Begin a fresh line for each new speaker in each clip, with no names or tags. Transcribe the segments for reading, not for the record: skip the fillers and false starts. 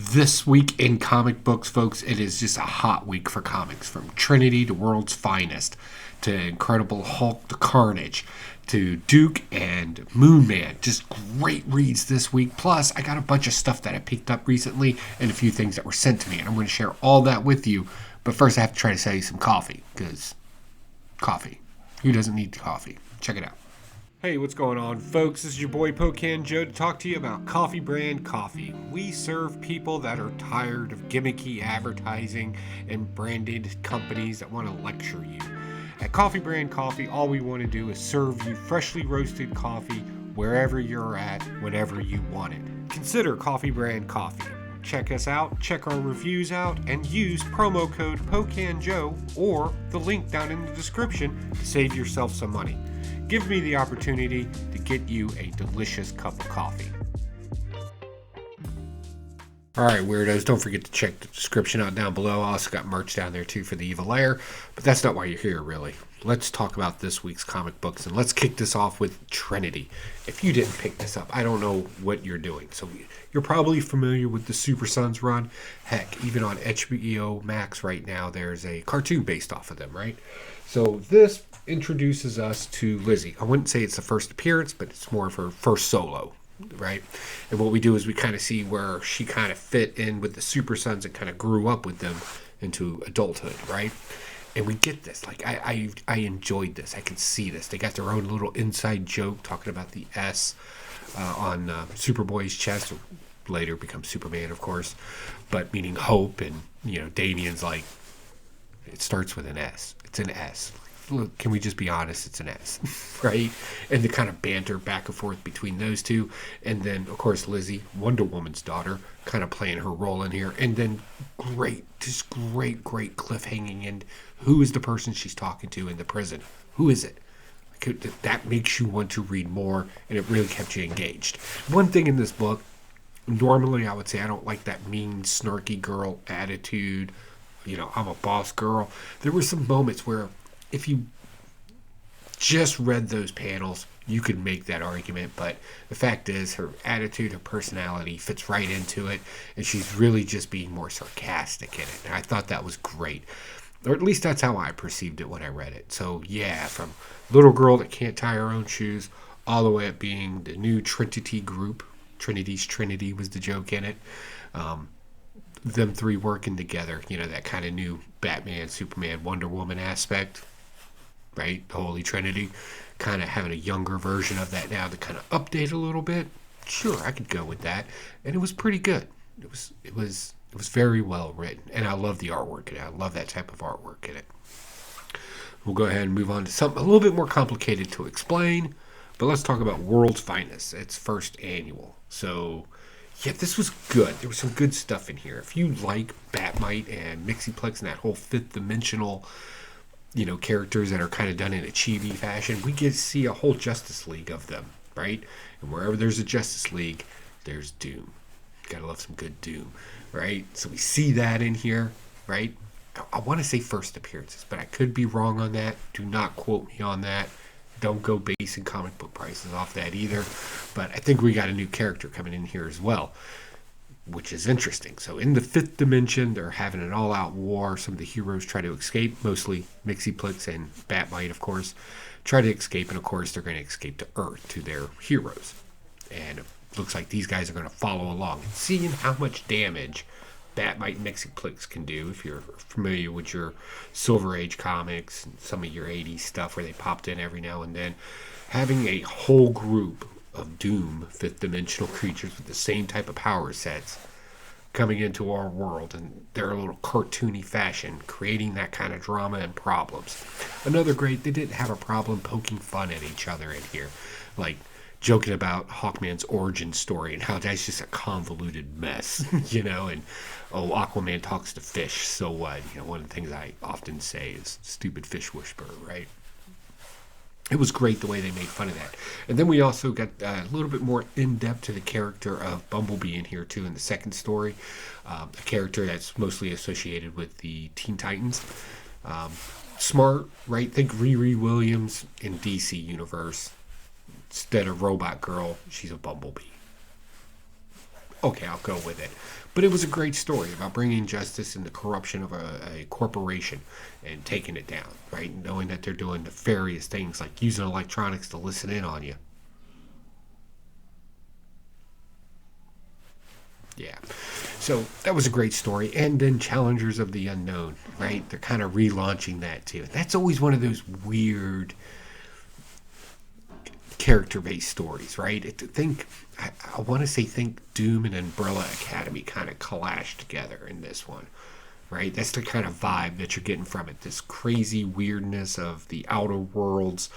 This week in comic books, folks, it is just a hot week for comics. From Trinity to World's Finest, to Incredible Hulk to Carnage, to Duke and Moonman. Just great reads this week. Plus, I got a bunch of stuff that I picked up recently and a few things that were sent to me. And I'm going to share all that with you. But first, I have to try to sell you some coffee. Because coffee. Who doesn't need coffee? Check it out. Hey, what's going on, folks? This is your boy Pocan Joe to talk to you about Coffee Brand Coffee. We serve people that are tired of gimmicky advertising and branded companies that want to lecture you. At Coffee Brand Coffee, all we want to do is serve you freshly roasted coffee wherever you're at, whenever you want it. Consider Coffee Brand Coffee. Check us out, check our reviews out, and use promo code POCANJOE or the link down in the description to save yourself some money. Give me the opportunity to get you a delicious cup of coffee. Alright, weirdos, don't forget to check the description out down below. I also got merch down there too for the Evil Lair, but that's not why you're here, really. Let's talk about this week's comic books, and let's kick this off with Trinity. If you didn't pick this up, I don't know what you're doing. So you're probably familiar with the Super Sons run. Heck, even on HBO Max right now, there's a cartoon based off of them, right? So this introduces us to Lizzie. I wouldn't say it's the first appearance, but it's more of her first solo, right? And what we do is we kind of see where she kind of fit in with the Super Sons and kind of grew up with them into adulthood, right? And we get this. Like, I enjoyed this. I can see this. They got their own little inside joke talking about the S on Superboy's chest, or later becomes Superman, of course, but meaning hope. And, you know, Damien's like, it starts with an S. It's an S. Look, can we just be honest? It's an S, right? And the kind of banter back and forth between those two. And then, of course, Lizzie, Wonder Woman's daughter, kind of playing her role in here. And then great cliffhanging. And who is the person she's talking to in the prison? Who is it? That makes you want to read more, and it really kept you engaged. One thing in this book, normally I would say I don't like that mean, snarky girl attitude. You know, I'm a boss girl. There were some moments where if you just read those panels, you could make that argument. But the fact is, her attitude, her personality fits right into it. And she's really just being more sarcastic in it. And I thought that was great. Or at least that's how I perceived it when I read it. So, yeah, from little girl that can't tie her own shoes all the way up being the new Trinity group. Trinity's Trinity was the joke in it. Them three working together, you know, that kind of new Batman, Superman, Wonder Woman aspect, right? The Holy Trinity, kind of having a younger version of that now to kind of update a little bit. Sure, I could go with that, and it was pretty good. It was very well written, and I love the artwork in it. I love that type of artwork in it. We'll go ahead and move on to something a little bit more complicated to explain, but let's talk about World's Finest. It's first annual, so. Yeah, this was good. There was some good stuff in here. If you like Batmite and Mixiplex and that whole fifth dimensional, you know, characters that are kind of done in a chibi fashion, we get to see a whole Justice League of them, right? And wherever there's a Justice League, there's Doom. Gotta love some good Doom, right? So we see that in here, right? I want to say first appearances, but I could be wrong on that. Do not quote me on that. Don't go basing comic book prices off that either. But I think we got a new character coming in here as well, which is interesting. So in the fifth dimension, they're having an all-out war. Some of the heroes try to escape, mostly Mixiplex and Batmite, of course, try to escape. And, of course, they're going to escape to Earth, to their heroes. And it looks like these guys are going to follow along. And seeing how much damage Batmite and Mixiplex can do, if you're familiar with your Silver Age comics and some of your 80s stuff where they popped in every now and then, having a whole group of Doom fifth dimensional creatures with the same type of power sets coming into our world in their little cartoony fashion, creating that kind of drama and problems. Another great, they didn't have a problem poking fun at each other in here, like joking about Hawkman's origin story and how that's just a convoluted mess, you know, and Aquaman talks to fish, so what? You know, one of the things I often say is stupid fish whisperer, right? It was great the way they made fun of that. And then we also got a little bit more in-depth to the character of Bumblebee in here, too, in the second story. A character that's mostly associated with the Teen Titans. Smart, right? Think Riri Williams in DC Universe. Instead of Robot Girl, she's a Bumblebee. Okay, I'll go with it. But it was a great story about bringing justice in the corruption of a corporation and taking it down, right? Knowing that they're doing nefarious things like using electronics to listen in on you. Yeah. So that was a great story. And then Challengers of the Unknown, right? They're kind of relaunching that too. That's always one of those weird character-based stories, right? I want to say think Doom and Umbrella Academy kind of clashed together in this one, right? That's the kind of vibe that you're getting from it. This crazy weirdness of the outer worlds,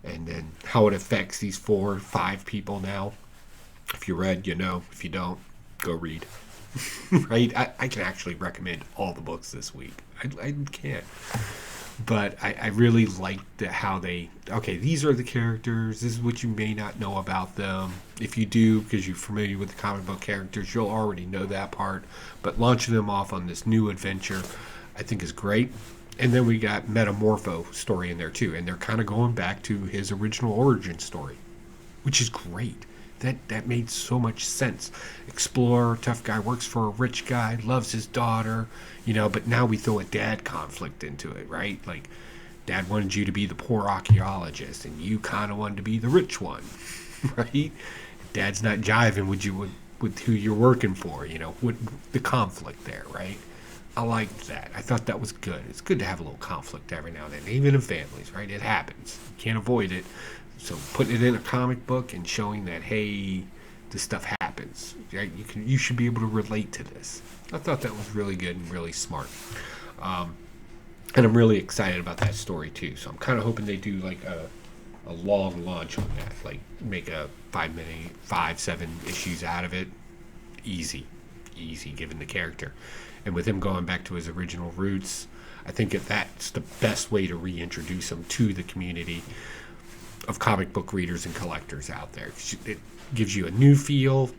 and then how it affects these 4 or 5 people now. If you read, you know. If you don't, go read. Right? I can actually recommend all the books this week. I can. But I really liked how okay, these are the characters. This is what you may not know about them. If you do, because you're familiar with the comic book characters, you'll already know that part. But launching them off on this new adventure, I think is great. And then we got Metamorpho story in there too. And they're kind of going back to his original origin story, which is great. That made so much sense. Explorer, tough guy, works for a rich guy, loves his daughter, but now we throw a dad conflict into it, right? Like, dad wanted you to be the poor archaeologist, and you kind of wanted to be the rich one, right? Dad's not jiving with who you're working for, with the conflict there, right? I liked that. I thought that was good. It's good to have a little conflict every now and then, even in families, right? It happens. You can't avoid it. So putting it in a comic book and showing that, hey, this stuff happens. Right? You should be able to relate to this. I thought that was really good and really smart. And I'm really excited about that story too. So I'm kind of hoping they do like a long launch on that. Like make a 7 issues out of it. Easy given the character. And with him going back to his original roots, I think that's the best way to reintroduce him to the community of comic book readers and collectors out there. It gives you a new feel,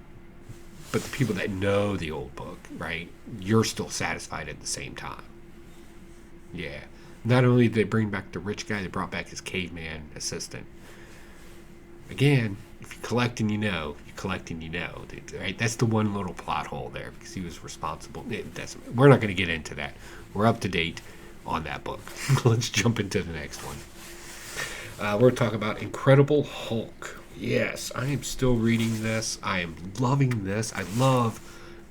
but the people that know the old book, right, you're still satisfied at the same time. Yeah. Not only did they bring back the rich guy, they brought back his caveman assistant. Again, if you collect and you know, right? That's the one little plot hole there because he was responsible. We're not going to get into that. We're up to date on that book. Let's jump into the next one. We're talking about Incredible Hulk. Yes, I am still reading this. I am loving this. I love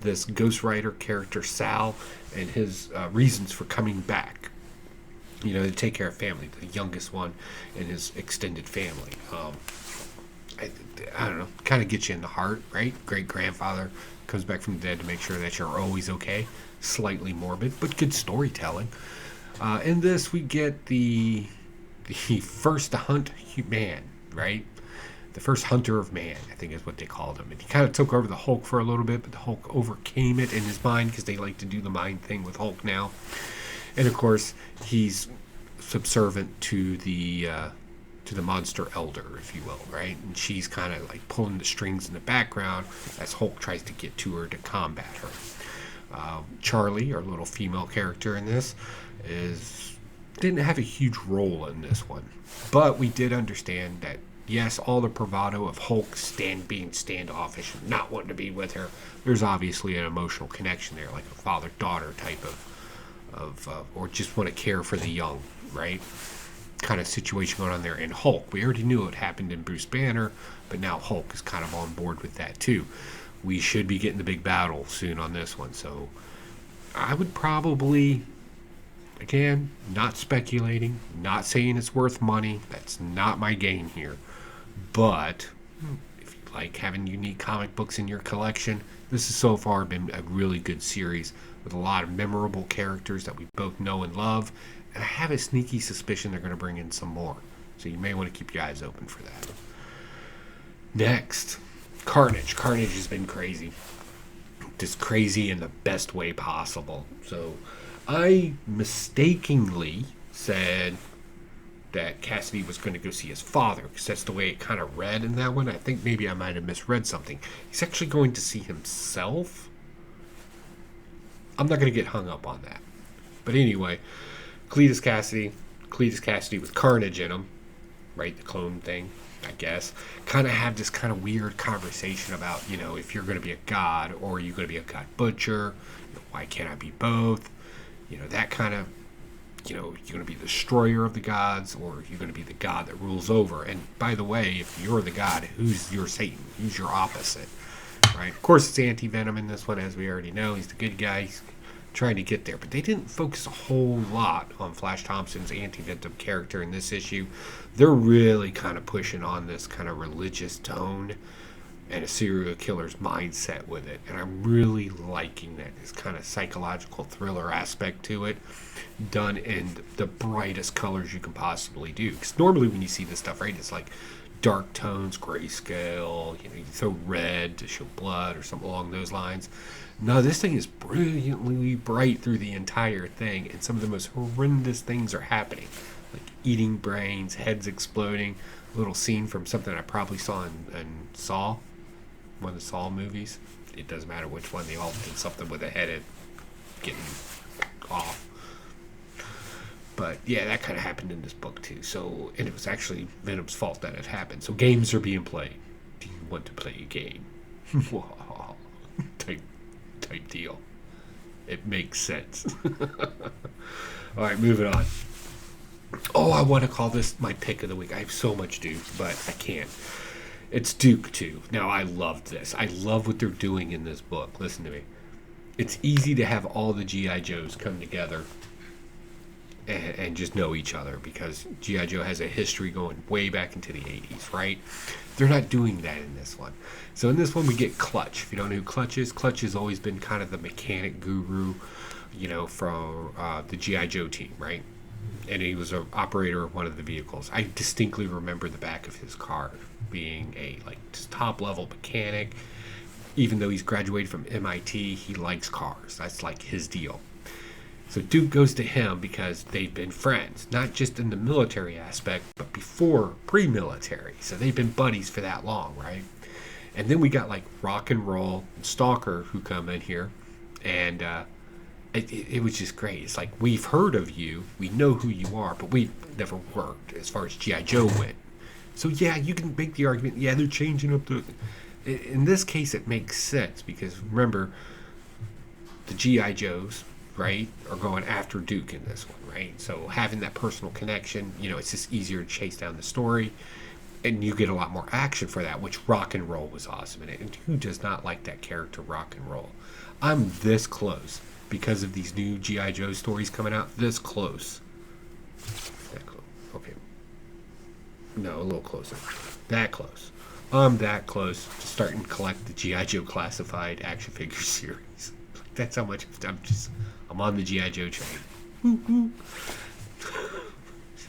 this Ghost Rider character, Sal, and his reasons for coming back. To take care of family, the youngest one and his extended family. I don't know, kind of gets you in the heart, right? Great-grandfather comes back from the dead to make sure that you're always okay. Slightly morbid, but good storytelling. In this, we get the first to hunt man, right? The first hunter of man, I think is what they called him. And he kind of took over the Hulk for a little bit, but the Hulk overcame it in his mind because they like to do the mind thing with Hulk now. And of course, he's subservient to the monster elder, if you will, right? And she's kind of like pulling the strings in the background as Hulk tries to get to her to combat her. Charlie, our little female character in this, didn't have a huge role in this one, but we did understand that yes, all the bravado of Hulk being standoffish and not wanting to be with her, there's obviously an emotional connection there, like a father-daughter type of or just want to care for the young, right? Kind of situation going on there. And Hulk, we already knew it happened in Bruce Banner, but now Hulk is kind of on board with that too. We should be getting the big battle soon on this one, so I would probably, again, not speculating, not saying it's worth money. That's not my game here. But if you like having unique comic books in your collection, this has so far been a really good series with a lot of memorable characters that we both know and love. And I have a sneaky suspicion they're going to bring in some more. So you may want to keep your eyes open for that. Next, Carnage. Carnage has been crazy. Just crazy in the best way possible. So I mistakenly said that Cassidy was going to go see his father because that's the way it kind of read in that one. I think maybe I might have misread something. He's actually going to see himself. I'm not going to get hung up on that. But anyway, Cletus Cassidy with Carnage in him, right? The clone thing. I guess, kind of have this kind of weird conversation about, if you're going to be a god or you're going to be a god butcher, why can't I be both? That kind of, you're going to be the destroyer of the gods or you're going to be the god that rules over. And by the way, if you're the god, who's your Satan? Who's your opposite? Right? Of course, it's Anti-Venom in this one, as we already know. He's the good guy. He's trying to get there. But they didn't focus a whole lot on Flash Thompson's Anti-Venom character in this issue. They're really kind of pushing on this kind of religious tone and a serial killer's mindset with it. And I'm really liking that. This kind of psychological thriller aspect to it, done in the brightest colors you can possibly do. Because normally when you see this stuff, right, it's like dark tones, grayscale, you throw red to show blood or something along those lines. No, this thing is brilliantly bright through the entire thing, and some of the most horrendous things are happening. Like eating brains, heads exploding, a little scene from something I probably saw in Saw, one of the Saw movies. It doesn't matter which one, they all did something with a head getting off. But yeah, that kind of happened in this book too. So, and it was actually Venom's fault that it happened. So games are being played. Do you want to play a game? type deal. It makes sense. All right, moving on. Oh, I want to call this my pick of the week. I have so much Duke, but I can't. It's Duke 2. Now, I loved this. I love what they're doing in this book. Listen to me. It's easy to have all the G.I. Joes come together and just know each other because G.I. Joe has a history going way back into the 80s, right? They're not doing that in this one. So in this one, we get Clutch. If you don't know who Clutch has always been kind of the mechanic guru, from the G.I. Joe team, right? And he was an operator of one of the vehicles. I distinctly remember the back of his car being a top-level mechanic. Even though he's graduated from MIT, he likes cars. That's like his deal. So Duke goes to him because they've been friends, not just in the military aspect, but before pre-military. So they've been buddies for that long, right? And then we got like Rock and Roll and Stalker who come in here, and it was just great. It's like, we've heard of you, we know who you are, but we've never worked as far as G.I. Joe went. So yeah, you can make the argument, yeah, they're changing up the... In this case, it makes sense because remember, the G.I. Joes, right, are going after Duke in this one, right? So having that personal connection, it's just easier to chase down the story, and you get a lot more action for that, which Rock and Roll was awesome in it. And who does not like that character, Rock and Roll? I'm this close because of these new G.I. Joe stories coming out. This close. That close. Okay. No, a little closer. That close. I'm that close to starting to collect the G.I. Joe Classified action figure series. That's how much I'm on the G.I. Joe train.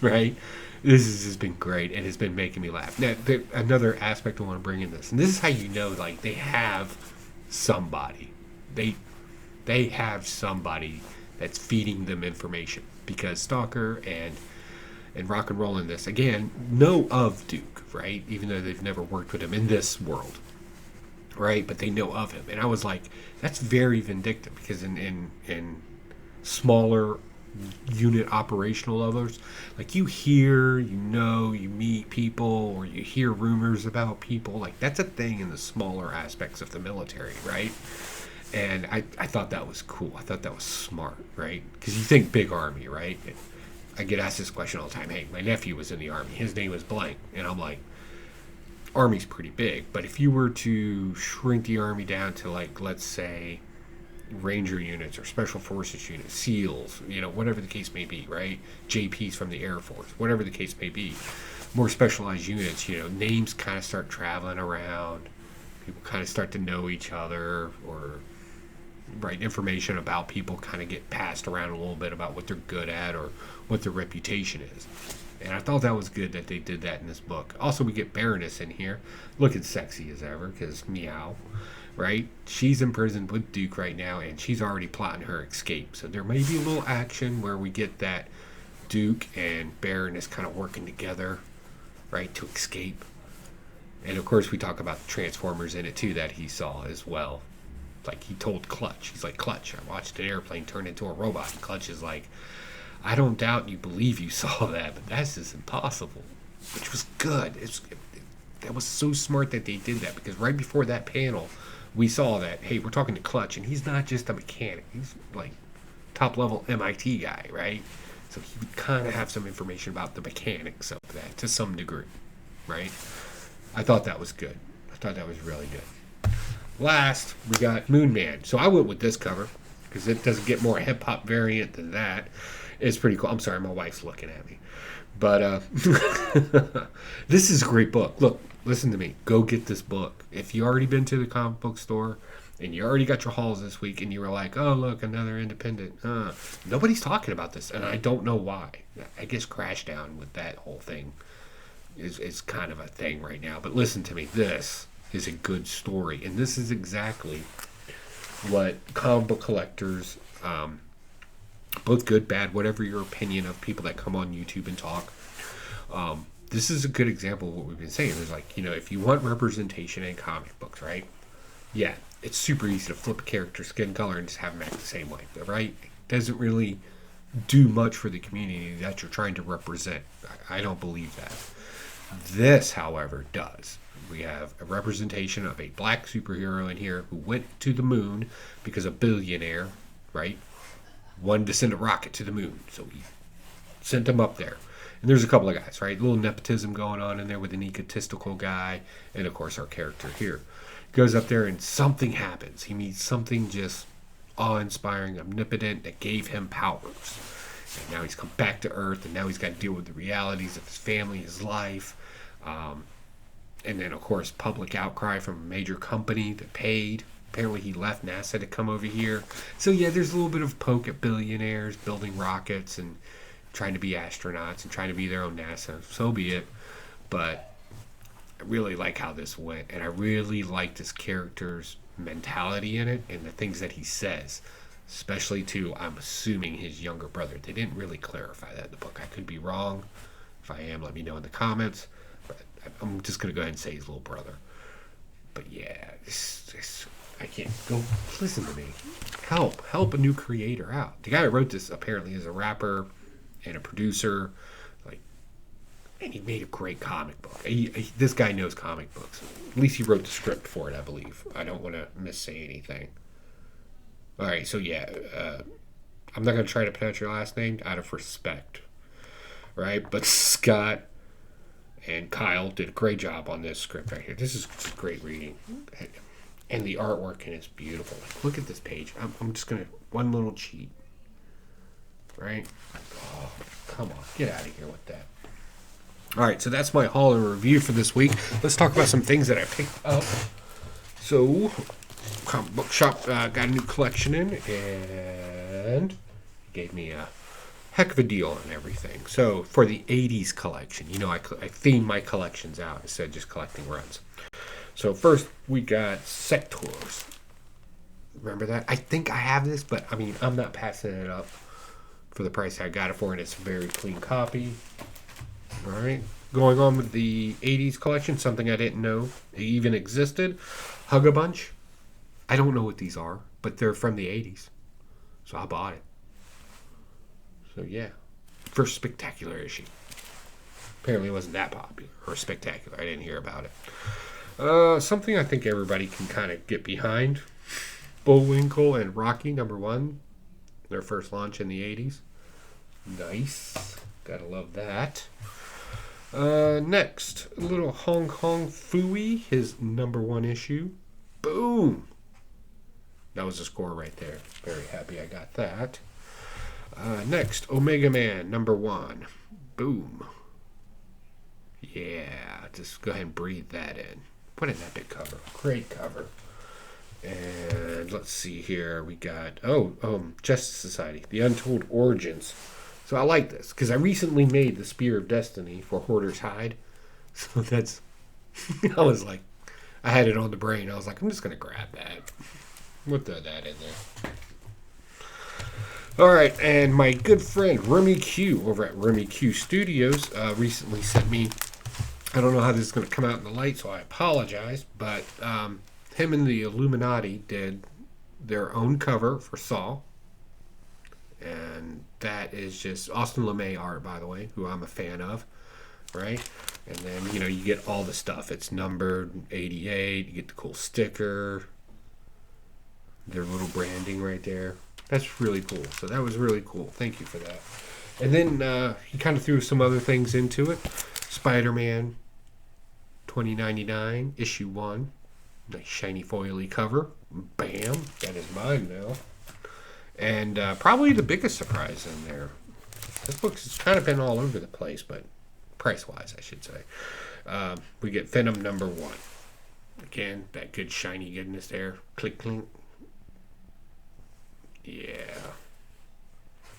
Right? This has just been great and it's been making me laugh. Now, another aspect I want to bring in this, and this is how you know, like, they have somebody. They have somebody that's feeding them information, because Stalker and Rock and Roll in this, again, know of Duke, right? Even though they've never worked with him in this world, right? But they know of him. And I was like, that's very vindictive, because in smaller unit operational levels, like, you hear, you meet people, or you hear rumors about people. Like, that's a thing in the smaller aspects of the military, right? And I thought that was cool. I thought that was smart, right? Because you think big army, right? I get asked this question all the time. Hey, my nephew was in the Army. His name was blank. And I'm like, Army's pretty big. But if you were to shrink the Army down to, like, let's say, Ranger units or Special Forces units, SEALs, whatever the case may be, right? JPs from the Air Force, whatever the case may be. More specialized units, names kind of start traveling around. People kind of start to know each other, or... right, information about people kind of get passed around a little bit about what they're good at or what their reputation is. And I thought that was good that they did that in this book. Also, we get Baroness in here, looking sexy as ever, because meow, right? She's in prison with Duke right now, and she's already plotting her escape. So there may be a little action where we get that Duke and Baroness kind of working together, right, to escape. And of course, we talk about the Transformers in it too that he saw as well. Like, he told Clutch, he's like, Clutch, I watched an airplane turn into a robot. And Clutch is like, I don't doubt you believe you saw that, but that's just impossible. Which was good. It's that was so smart that they did that, because right before that panel, we saw that, hey, we're talking to Clutch, and he's not just a mechanic. He's like top level MIT guy, right? So he would kind of have some information about the mechanics of that to some degree, right? I thought that was good. I thought that was really good. Last, we got Moonman. So I went with this cover because it doesn't get more hip hop variant than that. It's pretty cool. I'm sorry, my wife's looking at me. But this is a great book. Look, listen to me. Go get this book. If you already been to the comic book store and you already got your hauls this week and you were like, oh, look, another independent. Nobody's talking about this, and I don't know why. I guess Crashdown with that whole thing is kind of a thing right now. But listen to me. This is a good story, and this is exactly what comic book collectors, both good, bad, whatever your opinion of people that come on YouTube and talk, this is a good example of what we've been saying. It's like, if you want representation in comic books, right? Yeah, it's super easy to flip a character's skin color and just have them act the same way, right? It doesn't really do much for the community that you're trying to represent. I don't believe that. This, however, does. We have a representation of a black superhero in here who went to the moon because a billionaire, right, wanted to send a rocket to the moon. So he sent him up there. And there's a couple of guys, right? A little nepotism going on in there with an egotistical guy. And, of course, our character here. Goes up there and something happens. He meets something just awe-inspiring, omnipotent, that gave him powers. And now he's come back to Earth, and now he's got to deal with the realities of his family, his life. And then, of course, public outcry from a major company that paid. Apparently he left NASA to come over here. So, yeah, there's a little bit of poke at billionaires building rockets and trying to be astronauts and trying to be their own NASA. So be it. But I really like how this went. And I really like this character's mentality in it and the things that he says. Especially to, I'm assuming, his younger brother. They didn't really clarify that in the book. I could be wrong. If I am, let me know in the comments. But I'm just going to go ahead and say his little brother. But yeah, I can't go. Listen to me. Help a new creator out. The guy who wrote this apparently is a rapper and a producer. And he made a great comic book. This guy knows comic books. At least he wrote the script for it, I believe. I don't want to missay anything. All right, so yeah, I'm not going to try to pronounce your last name out of respect, right? But Scott and Kyle did a great job on this script right here. This is great reading. And the artwork in it's beautiful. Look at this page. I'm just going to, one little cheat, right? Oh, come on, get out of here with that. All right, so that's my haul and review for this week. Let's talk about some things that I picked up. So, comic book shop got a new collection in and gave me a heck of a deal on everything. So, for the 80s collection, I theme my collections out instead of just collecting runs. So, first we got Sectors. Remember that? I think I have this, but I'm not passing it up for the price I got it for, and it's a very clean copy. All right, going on with the 80s collection, something I didn't know even existed. Hug-a-Bunch. I don't know what these are, but they're from the 80s. So I bought it. So yeah, first spectacular issue. Apparently it wasn't that popular or spectacular. I didn't hear about it. Something I think everybody can kind of get behind. Bullwinkle and Rocky, #1. Their first launch in the 80s. Nice. Gotta love that. Next, a little Hong Kong Phooey, his #1 issue. Boom! That was a score right there. Very happy I got that. Next, Omega Man #1. Boom. Yeah, just go ahead and breathe that in. What an epic cover. Great cover. And let's see here. We got, Justice Society, The Untold Origins. So I like this, because I recently made the Spear of Destiny for Hoarder's Hide. So that's, I was like, I had it on the brain. I was like, I'm just going to grab that. We'll throw that in there. All right, and my good friend Remy Q over at Remy Q Studios recently sent me, I don't know how this is going to come out in the light, so I apologize, but him and the Illuminati did their own cover for Saw. And that is just Austin LeMay art, by the way, who I'm a fan of, right? And then, you get all the stuff. It's numbered 88. You get the cool sticker. Their little branding right there. That's really cool. So that was really cool. Thank you for that. And then he kind of threw some other things into it. Spider-Man 2099, issue 1. Nice shiny foily cover. Bam. That is mine now. And probably the biggest surprise in there. This book's kind of been all over the place, but price-wise, I should say. We get Venom number 1. Again, that good shiny goodness there. Click, clink. Yeah.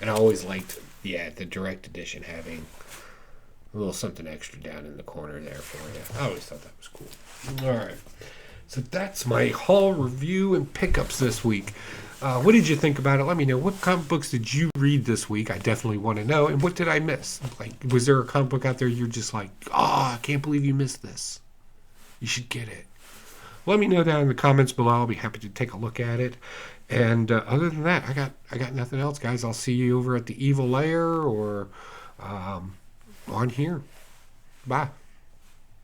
And I always liked, the direct edition having a little something extra down in the corner there for you. I always thought that was cool. All right. So that's my haul review and pickups this week. What did you think about it? Let me know. What comic books did you read this week? I definitely want to know. And what did I miss? Like, was there a comic book out there you're just like, I can't believe you missed this. You should get it. Let me know down in the comments below. I'll be happy to take a look at it. And other than that, I got nothing else, guys. I'll see you over at the Evil Lair or on here. Bye.